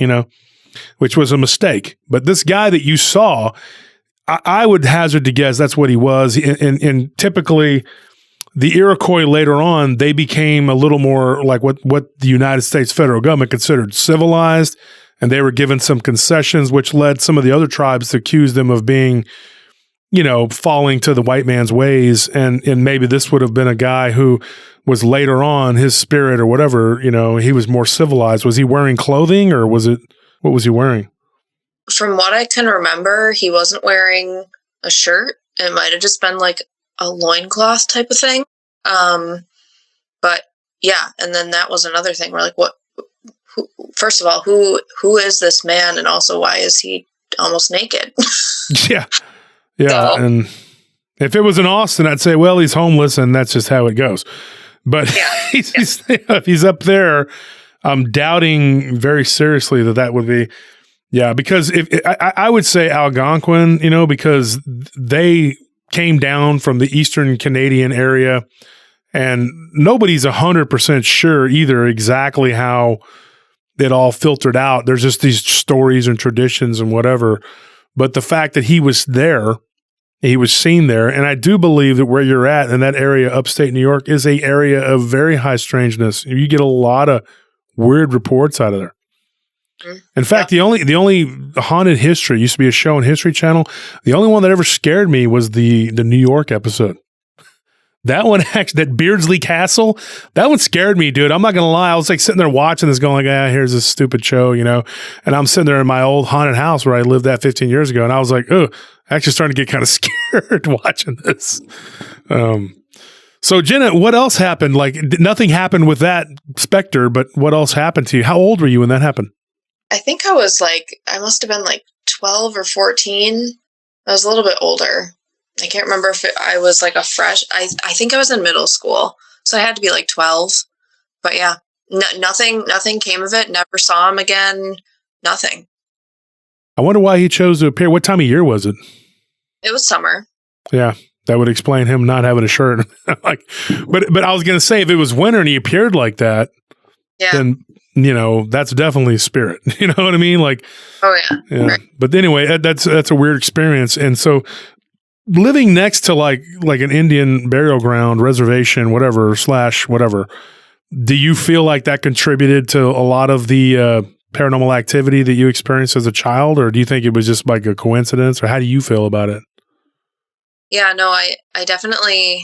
which was a mistake. But this guy that you saw, I would hazard to guess that's what he was. And typically the Iroquois later on, they became a little more like what the United States federal government considered civilized, and they were given some concessions, which led some of the other tribes to accuse them of being, falling to the white man's ways. And maybe this would have been a guy who was later on, his spirit or whatever, he was more civilized. Was he wearing clothing, or what was he wearing? From what I can remember, he wasn't wearing a shirt. It might have just been like a loincloth type of thing. But yeah, and then that was another thing. We're like, first of all, who is this man? And also, why is he almost naked? Yeah. Yeah. So, and if it was in Austin, I'd say, well, he's homeless and that's just how it goes. But yeah, if he's up there, I'm doubting very seriously that would be, yeah, because if I would say Algonquin, because they came down from the Eastern Canadian area and nobody's 100% sure either exactly how it all filtered out. There's just these stories and traditions and whatever. But the fact that he was there, he was seen there. And I do believe that where you're at in that area, upstate New York, is a area of very high strangeness. You get a lot of weird reports out of there. In fact, the only haunted history used to be a show on History Channel. The only one that ever scared me was the New York episode. That one, actually, that Beardsley Castle, that one scared me, dude. I'm not gonna lie. I was like sitting there watching this, going like, here's this stupid show, And I'm sitting there in my old haunted house where I lived at 15 years ago, and I was like, oh, actually starting to get kind of scared watching this. So Jenna, what else happened? Like, nothing happened with that specter, but what else happened to you? How old were you when that happened? I think I must have been like 12 or 14. I was a little bit older. I can't remember if I was like a fresh, I think I was in middle school. So I had to be like 12. But yeah, nothing came of it. Never saw him again. Nothing. I wonder why he chose to appear. What time of year was it? It was summer. Yeah, that would explain him not having a shirt. But I was going to say, if it was winter and he appeared like that, then that's definitely spirit. You know what I mean? Like, oh yeah. Right. But anyway, that's a weird experience. And so, living next to like an Indian burial ground, reservation, whatever, / whatever, do you feel like that contributed to a lot of the paranormal activity that you experienced as a child, or do you think it was just like a coincidence, or how do you feel about it? Yeah, no, I definitely,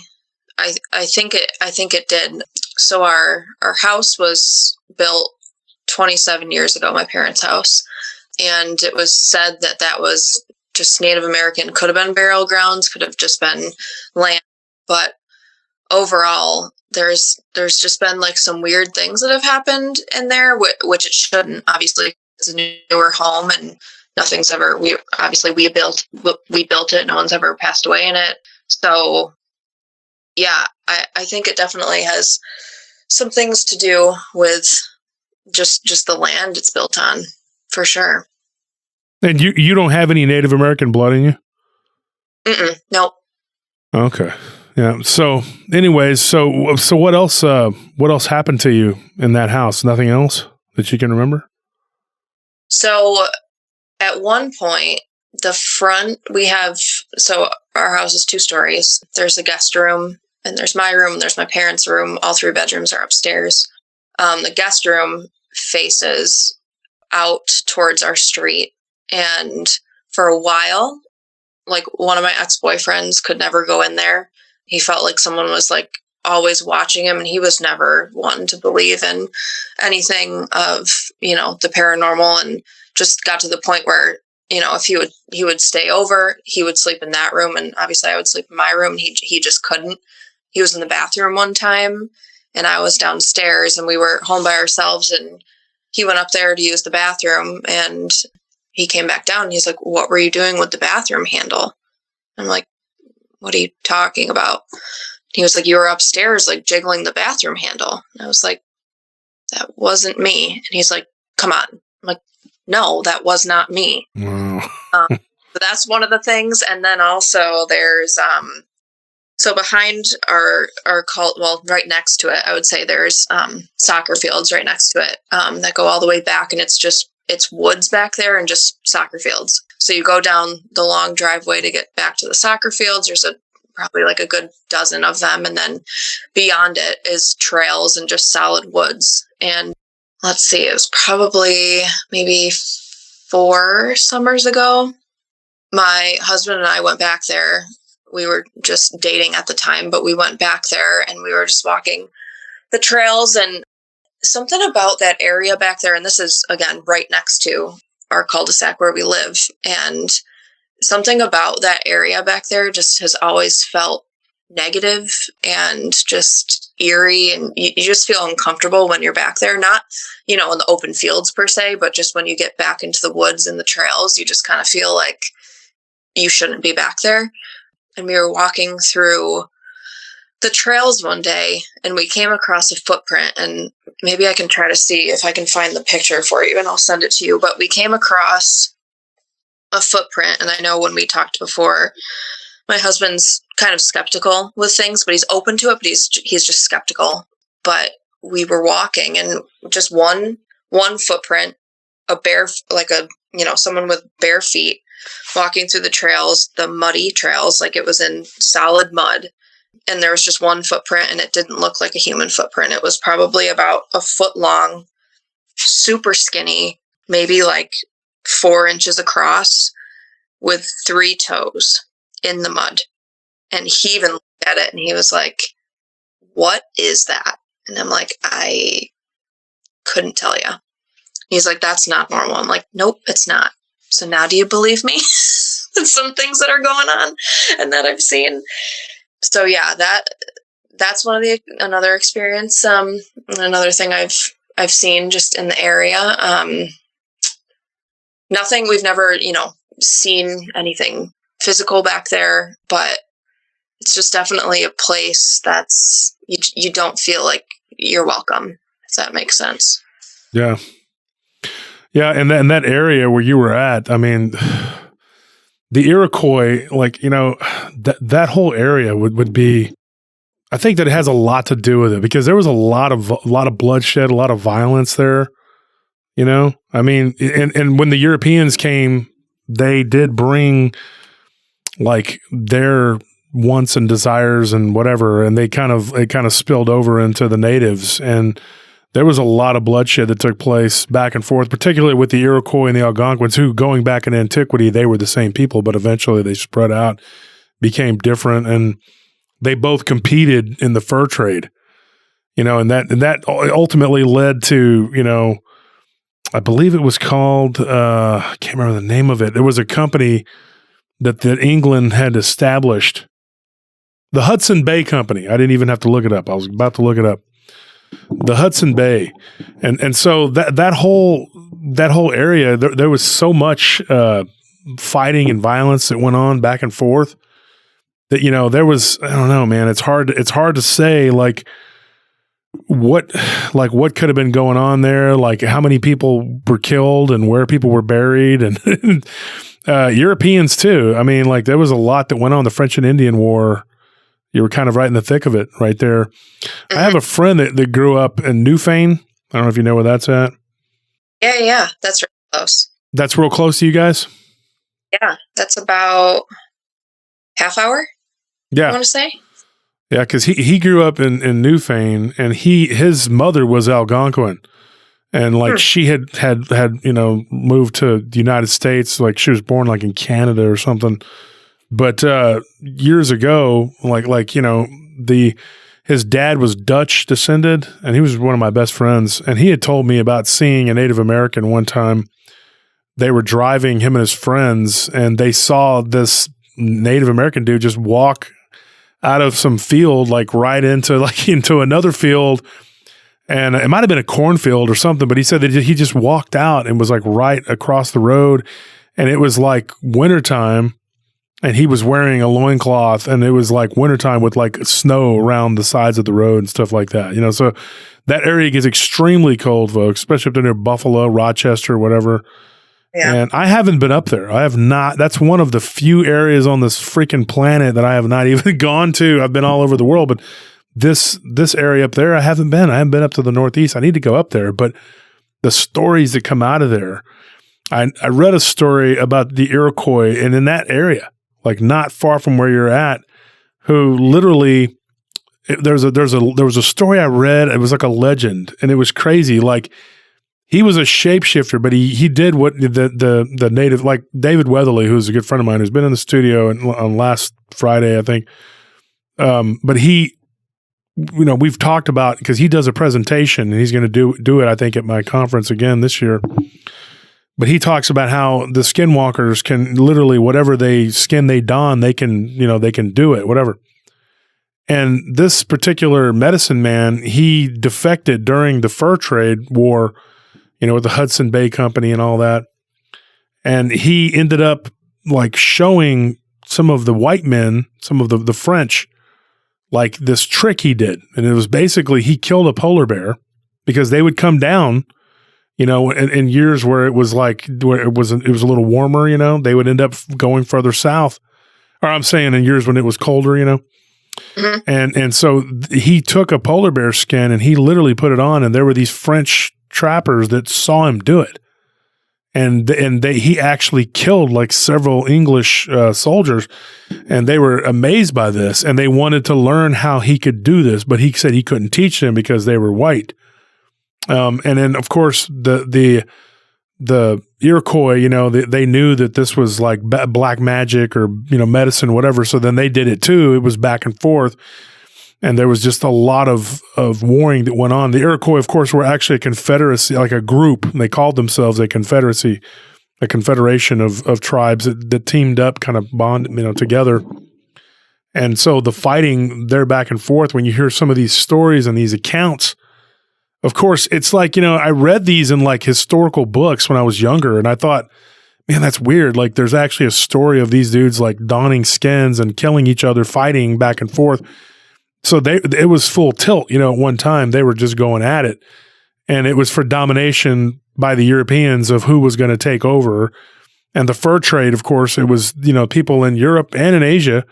I think it did. So our house was built 27 years ago, my parents' house, and it was said that was just Native American, could have been burial grounds, could have just been land, but overall there's just been like some weird things that have happened in there, which it shouldn't. Obviously, it's a newer home and nothing's ever, we built it, no one's ever passed away in it. So yeah, I think it definitely has some things to do with just the land it's built on, for sure. And you don't have any Native American blood in you? Nope. Okay. Yeah. So anyways, so what else happened to you in that house? Nothing else that you can remember? So at one point, the front, so our house is 2 stories. There's a guest room, and there's my room, and there's my parents' room. All 3 bedrooms are upstairs. The guest room faces out towards our street. And for a while, like one of my ex-boyfriends could never go in there. He felt like someone was like always watching him, and he was never one to believe in anything of, the paranormal, and just got to the point where, if he would stay over, he would sleep in that room. And obviously I would sleep in my room. He just couldn't. He was in the bathroom one time and I was downstairs, and we were home by ourselves, and he went up there to use the bathroom, and he came back down and he's like, "What were you doing with the bathroom handle?" I'm like, "What are you talking about?" He was like, "You were upstairs, like jiggling the bathroom handle." And I was like, "That wasn't me." And he's like, "Come on." I'm like, "No, that was not me." Wow. But that's one of the things. And then also there's, so behind our cult, well, right next to it, I would say there's soccer fields right next to it that go all the way back, and it's woods back there and just soccer fields. So you go down the long driveway to get back to the soccer fields. There's probably like a good dozen of them. And then beyond it is trails and just solid woods. And let's see, it was probably maybe 4 summers ago. My husband and I went back there. We were just dating at the time, but we went back there and we were just walking the trails, and something about that area back there, and this is, again, right next to our cul-de-sac where we live, and something about that area back there just has always felt negative and just eerie, and you just feel uncomfortable when you're back there. Not, in the open fields per se, but just when you get back into the woods and the trails, you just kind of feel like you shouldn't be back there. And we were walking through the trails one day, and we came across a footprint, and maybe I can try to see if I can find the picture for you, and I'll send it to you. But we came across a footprint, and I know when we talked before, my husband's kind of skeptical with things, but he's open to it, but he's just skeptical. But we were walking, and just one footprint, a bare, like someone with bare feet walking through the trails, the muddy trails, like it was in solid mud. And there was just one footprint, and it didn't look like a human footprint. It was probably about a foot long, super skinny, maybe like 4 inches across, with 3 toes in the mud. And he even looked at it, and he was like, "What is that?" And I'm like, "I couldn't tell you." He's like, "That's not normal." I'm like, "Nope, it's not." So now do you believe me? Some things that are going on and that I've seen. So yeah, that's another experience. Another thing I've seen just in the area. Nothing, we've never, seen anything physical back there, but it's just definitely a place that's, you don't feel like you're welcome, if that makes sense. Yeah. Yeah. And that area where you were at, I mean, the Iroquois, that whole area would be, I think that it has a lot to do with it, because there was a lot of bloodshed, a lot of violence there, I mean, and when the Europeans came, they did bring like their wants and desires and whatever, and it kind of spilled over into the natives, and there was a lot of bloodshed that took place back and forth, particularly with the Iroquois and the Algonquins, who, going back in antiquity, they were the same people, but eventually they spread out, became different, and they both competed in the fur trade, and that ultimately led to, I believe it was called, I can't remember the name of it. There was a company that England had established, the Hudson Bay Company. I didn't even have to look it up. I was about to look it up. The Hudson Bay. And so that whole area, there was so much fighting and violence that went on back and forth that, there was, I don't know, man, it's hard to say what could have been going on there, like how many people were killed and where people were buried, and Europeans too. I mean, there was a lot that went on. The French and Indian War, you were kind of right in the thick of it right there. Mm-hmm. I have a friend that grew up in Newfane. I don't know if you know where that's at. Yeah. That's real close. That's real close to you guys? Yeah. That's about half hour. Yeah. I want to say. Yeah. Cause he grew up in Newfane, and his mother was Algonquin. And she had moved to the United States. Like she was born in Canada or something. But years ago, his dad was Dutch descended, and he was one of my best friends. And he had told me about seeing a Native American one time. They were driving, him and his friends, and they saw this Native American dude just walk out of some field, right into another field. And it might have been a cornfield or something, but he said that he just walked out and was right across the road. And it was wintertime. And he was wearing a loincloth, and it was wintertime with snow around the sides of the road and stuff like that. So that area gets extremely cold, folks, especially up there near Buffalo, Rochester, whatever. Yeah. And I haven't been up there. I have not. That's one of the few areas on this freaking planet that I have not even gone to. I've been all over the world, but this area up there, I haven't been. I haven't been up to the Northeast. I need to go up there. But the stories that come out of there, I read a story about the Iroquois, and in that area, not far from where you're at, who literally, there was a story I read. It was like a legend, and it was crazy. He was a shapeshifter, but he did what the native, David Weatherly, who's a good friend of mine, who's been in the studio on last Friday, I think. But he, we've talked about, because he does a presentation, and he's going to do it, I think, at my conference again this year. But he talks about how the Skinwalkers can literally, whatever skin they don, they can do it, whatever. And this particular medicine man, he defected during the fur trade war, with the Hudson Bay Company and all that. And he ended up like showing some of the white men, some of the French, like this trick he did. And it was basically he killed a polar bear because they would come down, in years where it was a little warmer, they would end up going further south. Or I'm saying in years when it was colder, Mm-hmm. And so he took a polar bear skin and he literally put it on, and there were these French trappers that saw him do it. And he actually killed like several English soldiers, and they were amazed by this, and they wanted to learn how he could do this, but he said he couldn't teach them because they were white. And then of course the Iroquois, they knew that this was like black magic or, medicine, whatever. So then they did it too. It was back and forth. And there was just a lot of warring that went on. The Iroquois, of course, were actually a confederacy, like a group. And they called themselves a confederacy, a confederation of tribes that teamed up, kind of bond, together. And so the fighting there back and forth, when you hear some of these stories and these accounts, of course, it's like, I read these in like historical books when I was younger, and I thought, man, that's weird. Like there's actually a story of these dudes like donning skins and killing each other, fighting back and forth. So it was full tilt, at one time they were just going at it, and it was for domination by the Europeans of who was going to take over. And the fur trade, of course, it was, people in Europe and in Asia,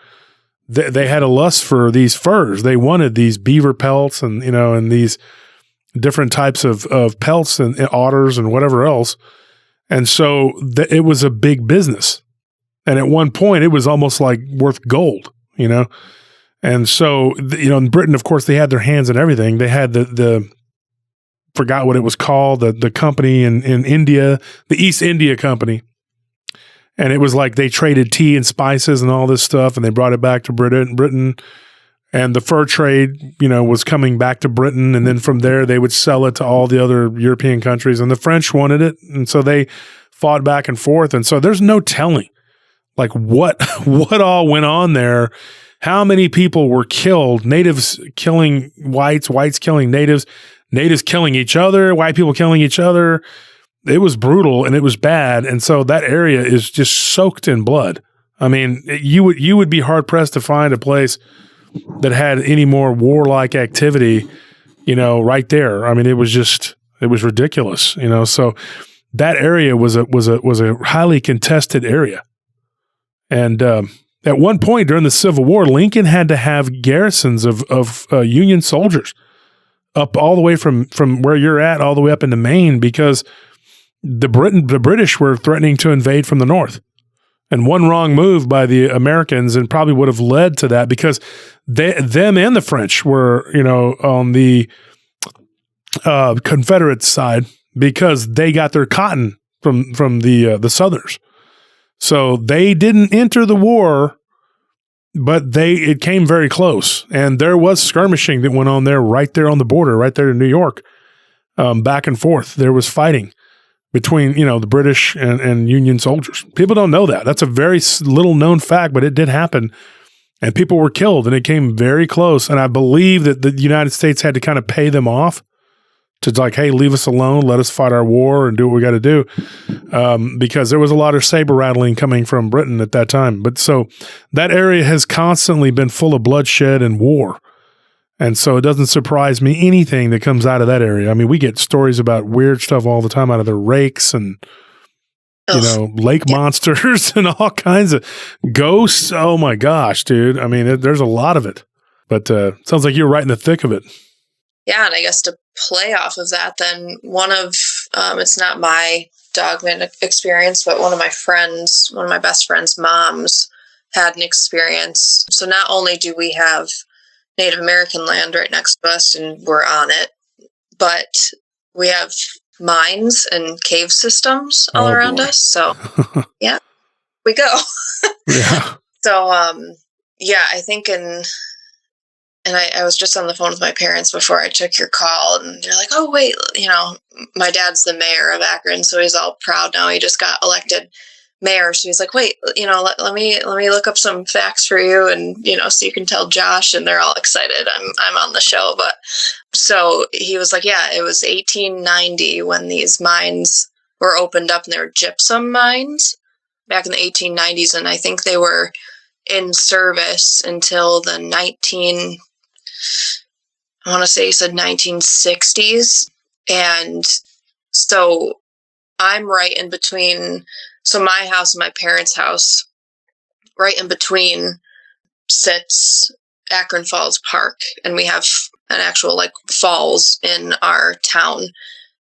they had a lust for these furs. They wanted these beaver pelts and, and these different types of pelts and otters and whatever else. And so it was a big business. And at one point it was almost like worth gold, And so, in Britain, of course, they had their hands in everything. They had the forgot what it was called, the company in India, the East India Company. And it was like they traded tea and spices and all this stuff, and they brought it back to Britain. And the fur trade, was coming back to Britain. And then from there, they would sell it to all the other European countries. And the French wanted it. And so they fought back and forth. And so there's no telling like what all went on there. How many people were killed, natives killing whites, whites killing natives, natives killing each other, white people killing each other. It was brutal and it was bad. And so that area is just soaked in blood. I mean, you would be hard pressed to find a place that had any more warlike activity, right there. I mean, it was ridiculous, so that area was a highly contested area. And, at one point during the Civil War, Lincoln had to have garrisons of Union soldiers up all the way from where you're at all the way up into Maine, because the British were threatening to invade from the north. And one wrong move by the Americans and probably would have led to that, because them and the French were, on the Confederate side, because they got their cotton from the Southerners. So they didn't enter the war, but it came very close. And there was skirmishing that went on there, right there on the border, right there in New York, back and forth. There was fighting between, the British and Union soldiers. People don't know that. That's a very little known fact, but it did happen. And people were killed, and it came very close. And I believe that the United States had to kind of pay them off to like, hey, leave us alone, let us fight our war and do what we got to do. Because there was a lot of saber rattling coming from Britain at that time. But so that area has constantly been full of bloodshed and war. And so it doesn't surprise me anything that comes out of that area. I mean, we get stories about weird stuff all the time out of the rakes and, lake monsters and all kinds of ghosts. Oh my gosh, dude. I mean, there's a lot of it, but sounds like you're right in the thick of it. Yeah. And I guess to play off of that, then one of, it's not my dogman experience, but one of my best friend's moms had an experience. So not only do we have Native American land right next to us and we're on it, but we have mines and cave systems all around us. So yeah, we go. Yeah. So, I think I was just on the phone with my parents before I took your call, and they're like, oh wait, my dad's the mayor of Akron. So he's all proud now. He just got elected. mayor. So he's like, wait, let me look up some facts for you, and so you can tell Josh. And they're all excited. I'm on the show. But so he was like, yeah, it was 1890 when these mines were opened up, and they were gypsum mines back in the 1890s, and I think they were in service until the I want to say he said 1960s. And so I'm right in between. So my house and my parents' house, right in between, sits Akron Falls Park, and we have an actual like falls in our town.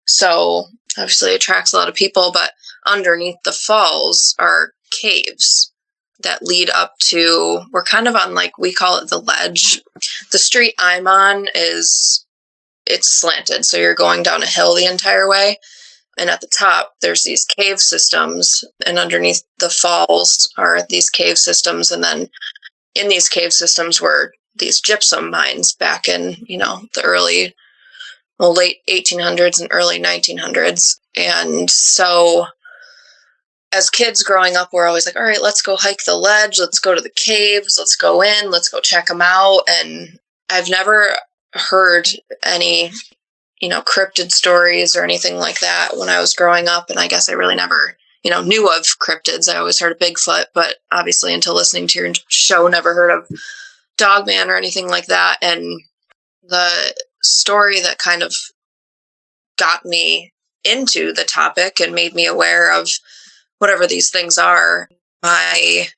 So obviously it attracts a lot of people, but underneath the falls are caves that lead up to, we're kind of on, like, we call it the ledge. The street I'm on it's slanted, so you're going down a hill the entire way. And at the top, there's these cave systems, and underneath the falls are these cave systems. And then in these cave systems were these gypsum mines back in, the late 1800s and early 1900s. And so as kids growing up, we're always like, all right, let's go hike the ledge. Let's go to the caves. Let's go in. Let's go check them out. And I've never heard any cryptid stories or anything like that when I was growing up. And I guess I really never, knew of cryptids. I always heard of Bigfoot, but obviously until listening to your show, never heard of Dogman or anything like that. And the story that kind of got me into the topic and made me aware of whatever these things are. My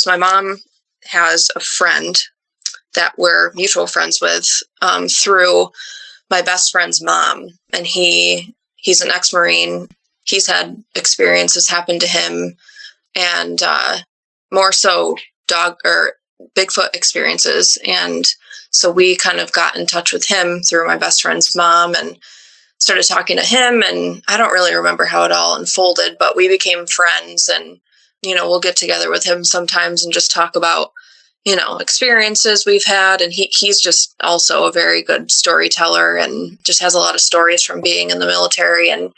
mom has a friend that we're mutual friends with through my best friend's mom, and he's an ex-Marine. He's had experiences happen to him, and more so dog or Bigfoot experiences. And so we kind of got in touch with him through my best friend's mom and started talking to him. And I don't really remember how it all unfolded, but we became friends, and we'll get together with him sometimes and just talk about experiences we've had. And he's just also a very good storyteller and just has a lot of stories from being in the military, and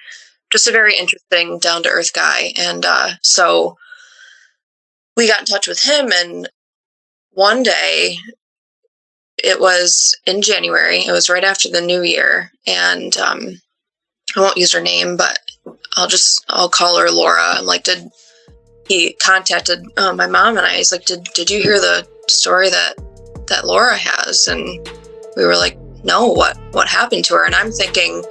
just a very interesting, down-to-earth guy. And so we got in touch with him, and one day, it was in January, it was right after the new year, and I won't use her name, but I'll call her Laura. I'm like, he contacted my mom, and I was like, did you hear the story that Laura has? And we were like, no, what happened to her? And I'm thinking,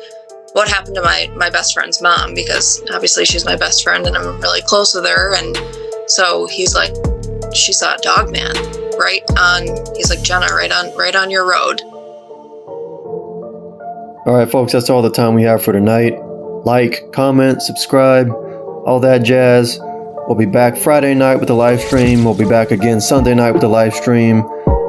what happened to my best friend's mom? Because obviously she's my best friend and I'm really close with her. And so he's like, she saw a dog man he's like, Jenna, right on your road. All right, folks, that's all the time we have for tonight. Like, comment, subscribe, all that jazz. We'll be back Friday night with the live stream. We'll be back again Sunday night with the live stream.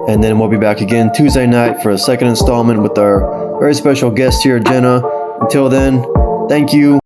And then we'll be back again Tuesday night for a second installment with our very special guest here, Jenna. Until then, thank you.